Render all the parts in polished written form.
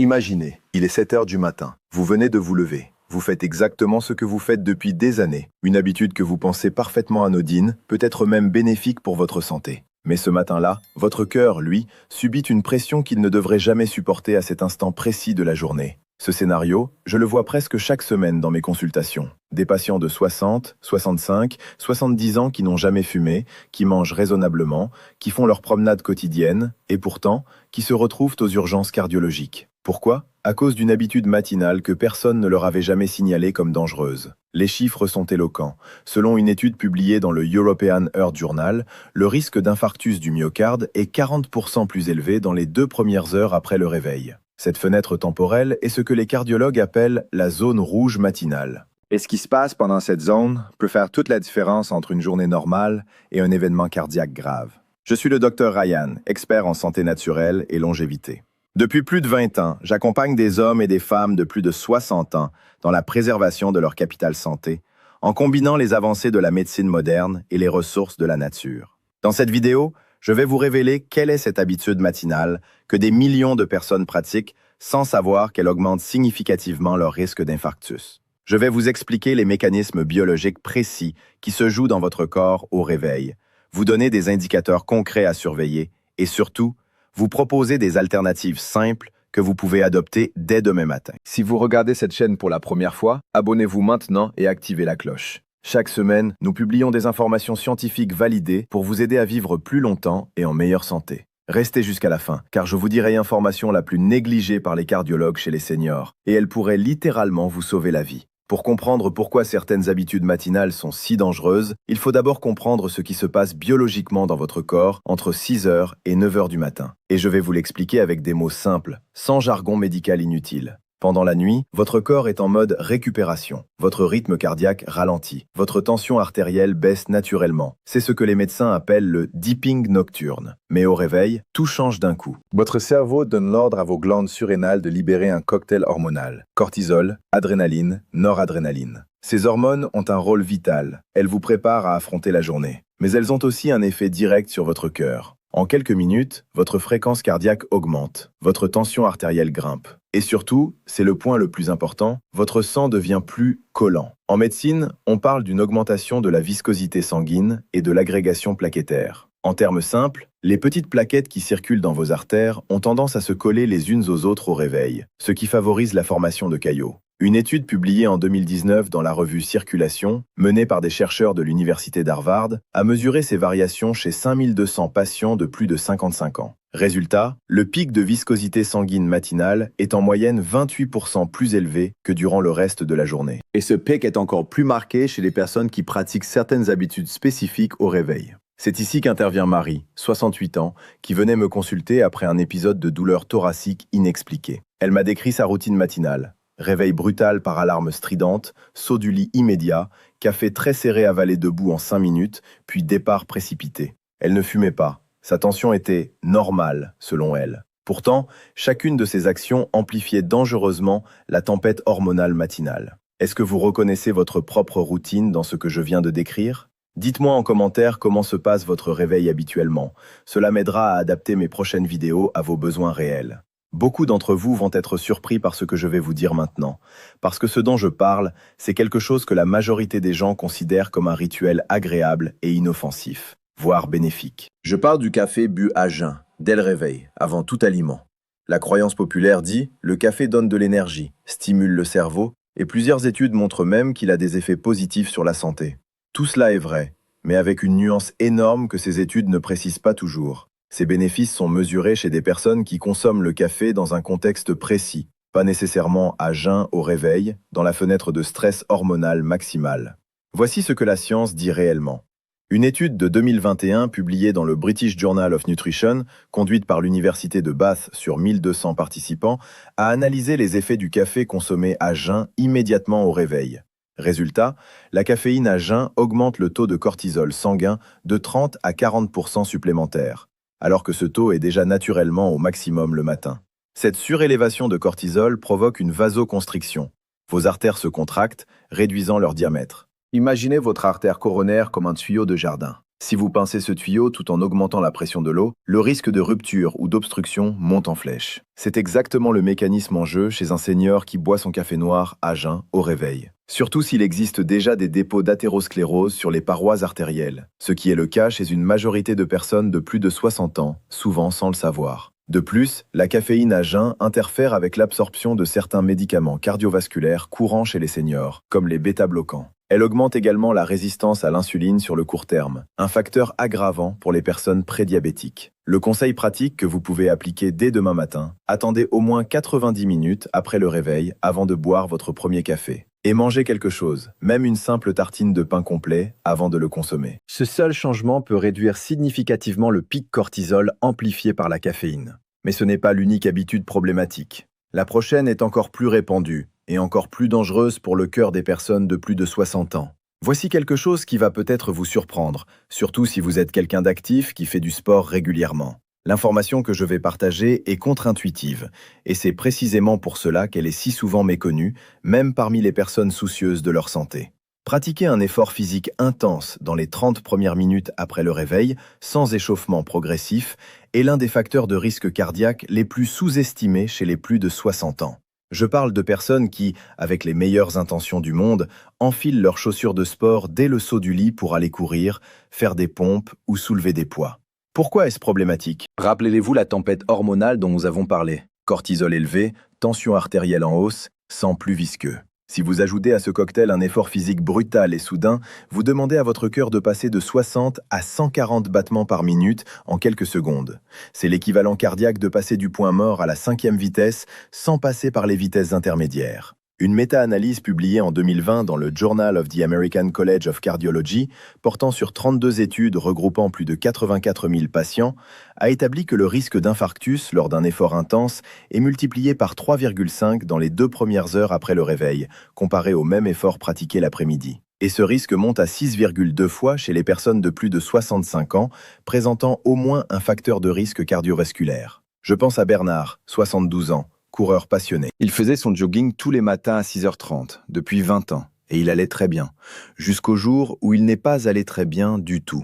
Imaginez, il est 7 heures du matin. Vous venez de vous lever. Vous faites exactement ce que vous faites depuis des années. Une habitude que vous pensez parfaitement anodine, peut-être même bénéfique pour votre santé. Mais ce matin-là, votre cœur, lui, subit une pression qu'il ne devrait jamais supporter à cet instant précis de la journée. Ce scénario, je le vois presque chaque semaine dans mes consultations. Des patients de 60, 65, 70 ans qui n'ont jamais fumé, qui mangent raisonnablement, qui font leur promenade quotidienne, et pourtant, qui se retrouvent aux urgences cardiologiques. Pourquoi? À cause d'une habitude matinale que personne ne leur avait jamais signalée comme dangereuse. Les chiffres sont éloquents. Selon une étude publiée dans le European Heart Journal, le risque d'infarctus du myocarde est 40% plus élevé dans les 2 premières heures après le réveil. Cette fenêtre temporelle est ce que les cardiologues appellent la zone rouge matinale. Et ce qui se passe pendant cette zone peut faire toute la différence entre une journée normale et un événement cardiaque grave. Je suis le Dr Ryan, expert en santé naturelle et longévité. Depuis plus de 20 ans, j'accompagne des hommes et des femmes de plus de 60 ans dans la préservation de leur capital santé, en combinant les avancées de la médecine moderne et les ressources de la nature. Dans cette vidéo, je vais vous révéler quelle est cette habitude matinale que des millions de personnes pratiquent sans savoir qu'elle augmente significativement leur risque d'infarctus. Je vais vous expliquer les mécanismes biologiques précis qui se jouent dans votre corps au réveil, vous donner des indicateurs concrets à surveiller et surtout, vous proposer des alternatives simples que vous pouvez adopter dès demain matin. Si vous regardez cette chaîne pour la première fois, abonnez-vous maintenant et activez la cloche. Chaque semaine, nous publions des informations scientifiques validées pour vous aider à vivre plus longtemps et en meilleure santé. Restez jusqu'à la fin, car je vous dirai l'information la plus négligée par les cardiologues chez les seniors, et elle pourrait littéralement vous sauver la vie. Pour comprendre pourquoi certaines habitudes matinales sont si dangereuses, il faut d'abord comprendre ce qui se passe biologiquement dans votre corps entre 6 heures et 9 heures du matin. Et je vais vous l'expliquer avec des mots simples, sans jargon médical inutile. Pendant la nuit, votre corps est en mode récupération. Votre rythme cardiaque ralentit. Votre tension artérielle baisse naturellement. C'est ce que les médecins appellent le dipping nocturne. Mais au réveil, tout change d'un coup. Votre cerveau donne l'ordre à vos glandes surrénales de libérer un cocktail hormonal. Cortisol, adrénaline, noradrénaline. Ces hormones ont un rôle vital. Elles vous préparent à affronter la journée. Mais elles ont aussi un effet direct sur votre cœur. En quelques minutes, votre fréquence cardiaque augmente, votre tension artérielle grimpe. Et surtout, c'est le point le plus important, votre sang devient plus collant. En médecine, on parle d'une augmentation de la viscosité sanguine et de l'agrégation plaquettaire. En termes simples, les petites plaquettes qui circulent dans vos artères ont tendance à se coller les unes aux autres au réveil, ce qui favorise la formation de caillots. Une étude publiée en 2019 dans la revue Circulation, menée par des chercheurs de l'université d'Harvard, a mesuré ces variations chez 5200 patients de plus de 55 ans. Résultat, le pic de viscosité sanguine matinale est en moyenne 28% plus élevé que durant le reste de la journée. Et ce pic est encore plus marqué chez les personnes qui pratiquent certaines habitudes spécifiques au réveil. C'est ici qu'intervient Marie, 68 ans, qui venait me consulter après un épisode de douleur thoracique inexpliquée. Elle m'a décrit sa routine matinale. Réveil brutal par alarme stridente, saut du lit immédiat, café très serré avalé debout en 5 minutes, puis départ précipité. Elle ne fumait pas. Sa tension était normale, selon elle. Pourtant, chacune de ces actions amplifiait dangereusement la tempête hormonale matinale. Est-ce que vous reconnaissez votre propre routine dans ce que je viens de décrire? Dites-moi en commentaire comment se passe votre réveil habituellement. Cela m'aidera à adapter mes prochaines vidéos à vos besoins réels. Beaucoup d'entre vous vont être surpris par ce que je vais vous dire maintenant, parce que ce dont je parle, c'est quelque chose que la majorité des gens considèrent comme un rituel agréable et inoffensif, voire bénéfique. Je parle du café bu à jeun, dès le réveil, avant tout aliment. La croyance populaire dit « le café donne de l'énergie, stimule le cerveau » et plusieurs études montrent même qu'il a des effets positifs sur la santé. Tout cela est vrai, mais avec une nuance énorme que ces études ne précisent pas toujours. Ces bénéfices sont mesurés chez des personnes qui consomment le café dans un contexte précis, pas nécessairement à jeun au réveil, dans la fenêtre de stress hormonal maximale. Voici ce que la science dit réellement. Une étude de 2021 publiée dans le British Journal of Nutrition, conduite par l'université de Bath sur 1200 participants, a analysé les effets du café consommé à jeun immédiatement au réveil. Résultat, la caféine à jeun augmente le taux de cortisol sanguin de 30 à 40% supplémentaire, alors que ce taux est déjà naturellement au maximum le matin. Cette surélévation de cortisol provoque une vasoconstriction. Vos artères se contractent, réduisant leur diamètre. Imaginez votre artère coronaire comme un tuyau de jardin. Si vous pincez ce tuyau tout en augmentant la pression de l'eau, le risque de rupture ou d'obstruction monte en flèche. C'est exactement le mécanisme en jeu chez un senior qui boit son café noir à jeun au réveil. Surtout s'il existe déjà des dépôts d'athérosclérose sur les parois artérielles, ce qui est le cas chez une majorité de personnes de plus de 60 ans, souvent sans le savoir. De plus, la caféine à jeun interfère avec l'absorption de certains médicaments cardiovasculaires courants chez les seniors, comme les bêta-bloquants. Elle augmente également la résistance à l'insuline sur le court terme, un facteur aggravant pour les personnes prédiabétiques. Le conseil pratique que vous pouvez appliquer dès demain matin, attendez au moins 90 minutes après le réveil avant de boire votre premier café. Et mangez quelque chose, même une simple tartine de pain complet, avant de le consommer. Ce seul changement peut réduire significativement le pic cortisol amplifié par la caféine. Mais ce n'est pas l'unique habitude problématique. La prochaine est encore plus répandue et encore plus dangereuse pour le cœur des personnes de plus de 60 ans. Voici quelque chose qui va peut-être vous surprendre, surtout si vous êtes quelqu'un d'actif qui fait du sport régulièrement. L'information que je vais partager est contre-intuitive, et c'est précisément pour cela qu'elle est si souvent méconnue, même parmi les personnes soucieuses de leur santé. Pratiquer un effort physique intense dans les 30 premières minutes après le réveil, sans échauffement progressif, est l'un des facteurs de risque cardiaque les plus sous-estimés chez les plus de 60 ans. Je parle de personnes qui, avec les meilleures intentions du monde, enfilent leurs chaussures de sport dès le saut du lit pour aller courir, faire des pompes ou soulever des poids. Pourquoi est-ce problématique? Rappelez-vous la tempête hormonale dont nous avons parlé. Cortisol élevé, tension artérielle en hausse, sang plus visqueux. Si vous ajoutez à ce cocktail un effort physique brutal et soudain, vous demandez à votre cœur de passer de 60 à 140 battements par minute en quelques secondes. C'est l'équivalent cardiaque de passer du point mort à la 5e vitesse sans passer par les vitesses intermédiaires. Une méta-analyse publiée en 2020 dans le Journal of the American College of Cardiology, portant sur 32 études regroupant plus de 84 000 patients, a établi que le risque d'infarctus lors d'un effort intense est multiplié par 3,5 dans les 2 premières heures après le réveil, comparé au même effort pratiqué l'après-midi. Et ce risque monte à 6,2 fois chez les personnes de plus de 65 ans, présentant au moins un facteur de risque cardiovasculaire. Je pense à Bernard, 72 ans, coureur passionné. Il faisait son jogging tous les matins à 6h30, depuis 20 ans, et il allait très bien, jusqu'au jour où il n'est pas allé très bien du tout.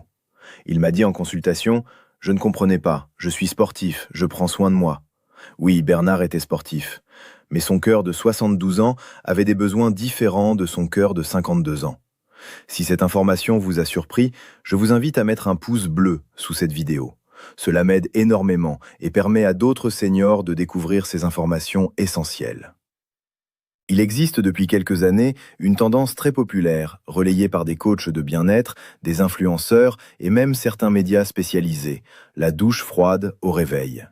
Il m'a dit en consultation « Je ne comprenais pas, je suis sportif, je prends soin de moi ». Oui, Bernard était sportif, mais son cœur de 72 ans avait des besoins différents de son cœur de 52 ans. Si cette information vous a surpris, je vous invite à mettre un pouce bleu sous cette vidéo. Cela m'aide énormément et permet à d'autres seniors de découvrir ces informations essentielles. Il existe depuis quelques années une tendance très populaire, relayée par des coachs de bien-être, des influenceurs et même certains médias spécialisés, la douche froide au réveil.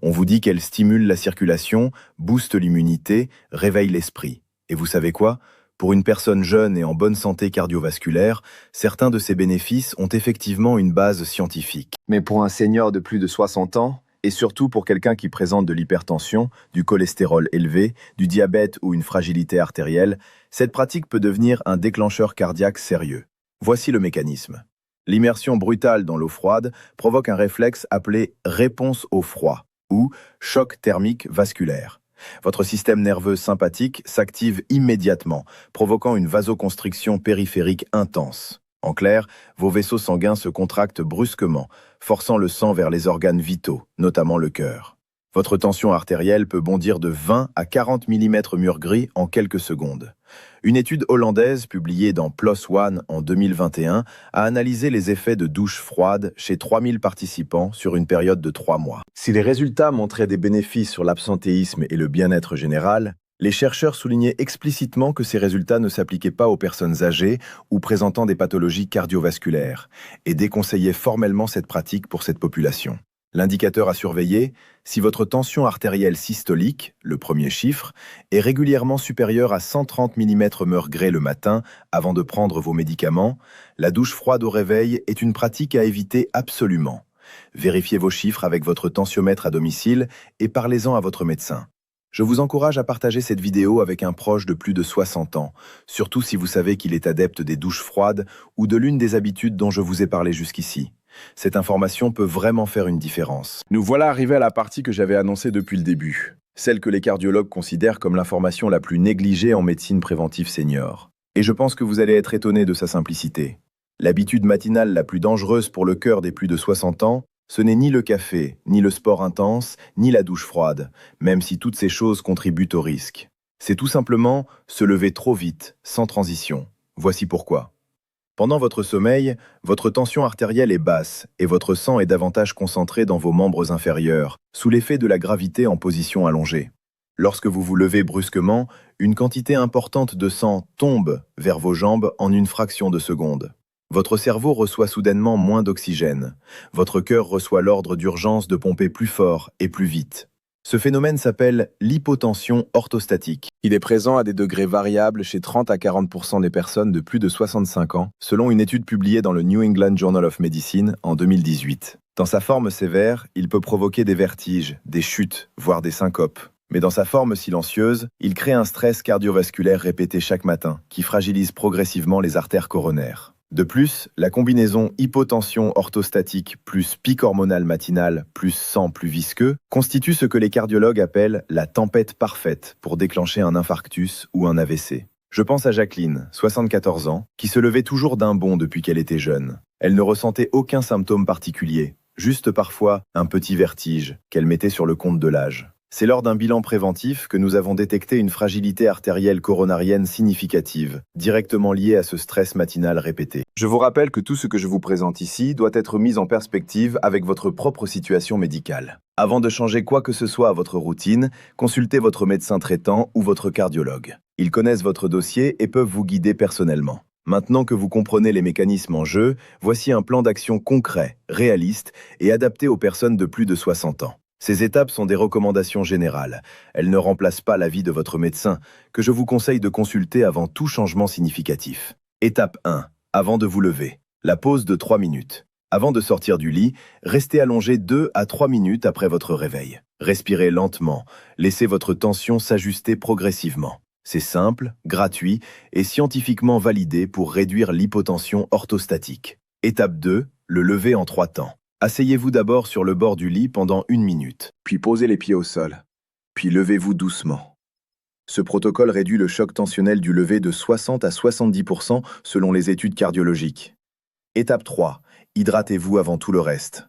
On vous dit qu'elle stimule la circulation, booste l'immunité, réveille l'esprit. Et vous savez quoi ? Pour une personne jeune et en bonne santé cardiovasculaire, certains de ces bénéfices ont effectivement une base scientifique. Mais pour un senior de plus de 60 ans, et surtout pour quelqu'un qui présente de l'hypertension, du cholestérol élevé, du diabète ou une fragilité artérielle, cette pratique peut devenir un déclencheur cardiaque sérieux. Voici le mécanisme. L'immersion brutale dans l'eau froide provoque un réflexe appelé réponse au froid ou choc thermique vasculaire. Votre système nerveux sympathique s'active immédiatement, provoquant une vasoconstriction périphérique intense. En clair, vos vaisseaux sanguins se contractent brusquement, forçant le sang vers les organes vitaux, notamment le cœur. Votre tension artérielle peut bondir de 20 à 40 mm/Hg en quelques secondes. Une étude hollandaise publiée dans PLOS ONE en 2021 a analysé les effets de douche froide chez 3000 participants sur une période de 3 mois. Si les résultats montraient des bénéfices sur l'absentéisme et le bien-être général, les chercheurs soulignaient explicitement que ces résultats ne s'appliquaient pas aux personnes âgées ou présentant des pathologies cardiovasculaires et déconseillaient formellement cette pratique pour cette population. L'indicateur à surveiller, si votre tension artérielle systolique, le premier chiffre, est régulièrement supérieure à 130 mm/Hg le matin avant de prendre vos médicaments, la douche froide au réveil est une pratique à éviter absolument. Vérifiez vos chiffres avec votre tensiomètre à domicile et parlez-en à votre médecin. Je vous encourage à partager cette vidéo avec un proche de plus de 60 ans, surtout si vous savez qu'il est adepte des douches froides ou de l'une des habitudes dont je vous ai parlé jusqu'ici. Cette information peut vraiment faire une différence. Nous voilà arrivés à la partie que j'avais annoncée depuis le début, celle que les cardiologues considèrent comme l'information la plus négligée en médecine préventive senior. Et je pense que vous allez être étonnés de sa simplicité. L'habitude matinale la plus dangereuse pour le cœur des plus de 60 ans, ce n'est ni le café, ni le sport intense, ni la douche froide, même si toutes ces choses contribuent au risque. C'est tout simplement se lever trop vite, sans transition. Voici pourquoi. Pendant votre sommeil, votre tension artérielle est basse et votre sang est davantage concentré dans vos membres inférieurs, sous l'effet de la gravité en position allongée. Lorsque vous vous levez brusquement, une quantité importante de sang tombe vers vos jambes en une fraction de seconde. Votre cerveau reçoit soudainement moins d'oxygène. Votre cœur reçoit l'ordre d'urgence de pomper plus fort et plus vite. Ce phénomène s'appelle l'hypotension orthostatique. Il est présent à des degrés variables chez 30 à 40% des personnes de plus de 65 ans, selon une étude publiée dans le New England Journal of Medicine en 2018. Dans sa forme sévère, il peut provoquer des vertiges, des chutes, voire des syncopes. Mais dans sa forme silencieuse, il crée un stress cardiovasculaire répété chaque matin, qui fragilise progressivement les artères coronaires. De plus, la combinaison hypotension orthostatique plus pic hormonal matinal plus sang plus visqueux constitue ce que les cardiologues appellent la tempête parfaite pour déclencher un infarctus ou un AVC. Je pense à Jacqueline, 74 ans, qui se levait toujours d'un bond depuis qu'elle était jeune. Elle ne ressentait aucun symptôme particulier, juste parfois un petit vertige qu'elle mettait sur le compte de l'âge. C'est lors d'un bilan préventif que nous avons détecté une fragilité artérielle coronarienne significative, directement liée à ce stress matinal répété. Je vous rappelle que tout ce que je vous présente ici doit être mis en perspective avec votre propre situation médicale. Avant de changer quoi que ce soit à votre routine, consultez votre médecin traitant ou votre cardiologue. Ils connaissent votre dossier et peuvent vous guider personnellement. Maintenant que vous comprenez les mécanismes en jeu, voici un plan d'action concret, réaliste et adapté aux personnes de plus de 60 ans. Ces étapes sont des recommandations générales. Elles ne remplacent pas l'avis de votre médecin, que je vous conseille de consulter avant tout changement significatif. Étape 1. Avant de vous lever. La pause de 3 minutes. Avant de sortir du lit, restez allongé 2 à 3 minutes après votre réveil. Respirez lentement. Laissez votre tension s'ajuster progressivement. C'est simple, gratuit et scientifiquement validé pour réduire l'hypotension orthostatique. Étape 2. Le lever en 3 temps. Asseyez-vous d'abord sur le bord du lit pendant 1 minute, puis posez les pieds au sol, puis levez-vous doucement. Ce protocole réduit le choc tensionnel du lever de 60 à 70% selon les études cardiologiques. Étape 3. Hydratez-vous avant tout le reste.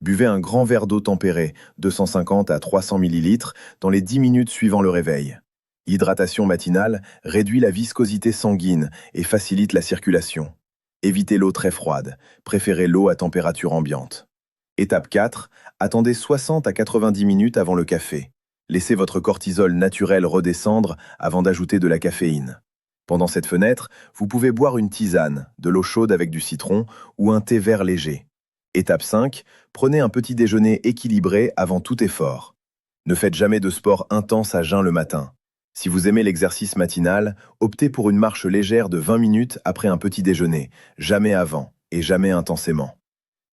Buvez un grand verre d'eau tempérée, 250 à 300 ml, dans les 10 minutes suivant le réveil. L'hydratation matinale réduit la viscosité sanguine et facilite la circulation. Évitez l'eau très froide, préférez l'eau à température ambiante. Étape 4, attendez 60 à 90 minutes avant le café. Laissez votre cortisol naturel redescendre avant d'ajouter de la caféine. Pendant cette fenêtre, vous pouvez boire une tisane, de l'eau chaude avec du citron ou un thé vert léger. Étape 5, prenez un petit déjeuner équilibré avant tout effort. Ne faites jamais de sport intense à jeun le matin. Si vous aimez l'exercice matinal, optez pour une marche légère de 20 minutes après un petit déjeuner, jamais avant et jamais intensément.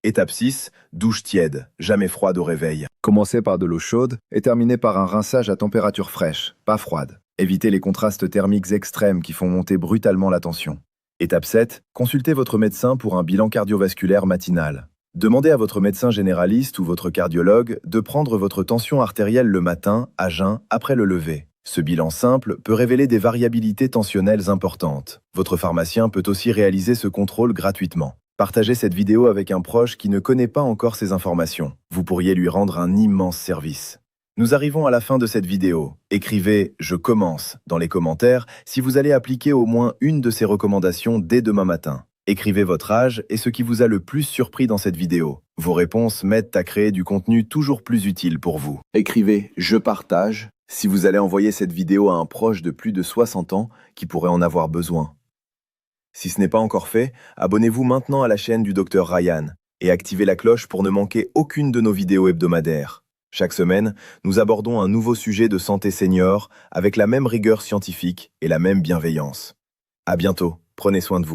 Étape 6, douche tiède, jamais froide au réveil. Commencez par de l'eau chaude et terminez par un rinçage à température fraîche, pas froide. Évitez les contrastes thermiques extrêmes qui font monter brutalement la tension. Étape 7, consultez votre médecin pour un bilan cardiovasculaire matinal. Demandez à votre médecin généraliste ou votre cardiologue de prendre votre tension artérielle le matin, à jeun, après le lever. Ce bilan simple peut révéler des variabilités tensionnelles importantes. Votre pharmacien peut aussi réaliser ce contrôle gratuitement. Partagez cette vidéo avec un proche qui ne connaît pas encore ces informations. Vous pourriez lui rendre un immense service. Nous arrivons à la fin de cette vidéo. Écrivez « Je commence » dans les commentaires si vous allez appliquer au moins une de ces recommandations dès demain matin. Écrivez votre âge et ce qui vous a le plus surpris dans cette vidéo. Vos réponses m'aident à créer du contenu toujours plus utile pour vous. Écrivez « Je partage » si vous allez envoyer cette vidéo à un proche de plus de 60 ans qui pourrait en avoir besoin. Si ce n'est pas encore fait, abonnez-vous maintenant à la chaîne du Dr Ryan et activez la cloche pour ne manquer aucune de nos vidéos hebdomadaires. Chaque semaine, nous abordons un nouveau sujet de santé senior avec la même rigueur scientifique et la même bienveillance. À bientôt, prenez soin de vous.